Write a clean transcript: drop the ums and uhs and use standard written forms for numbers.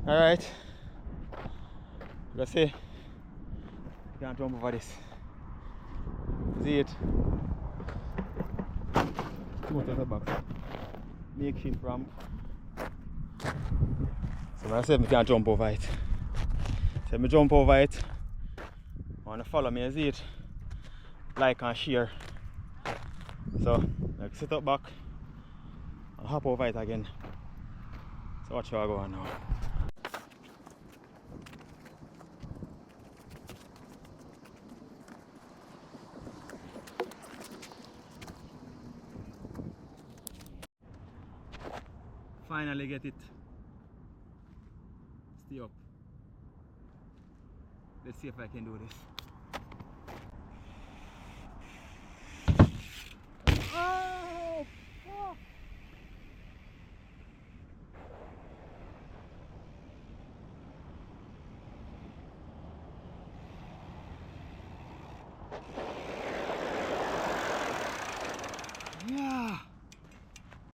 Alright. Let's see. You can't jump over this. See it? Come out of the box. Makeshift ramp. So I said I can't jump over it. So I jump over it. Want to follow me, see it? Like and share. So I sit up back and hop over it again. So watch how I go on now. Finally get it. Stay up. Let's see if I can do this. Oh! Oh!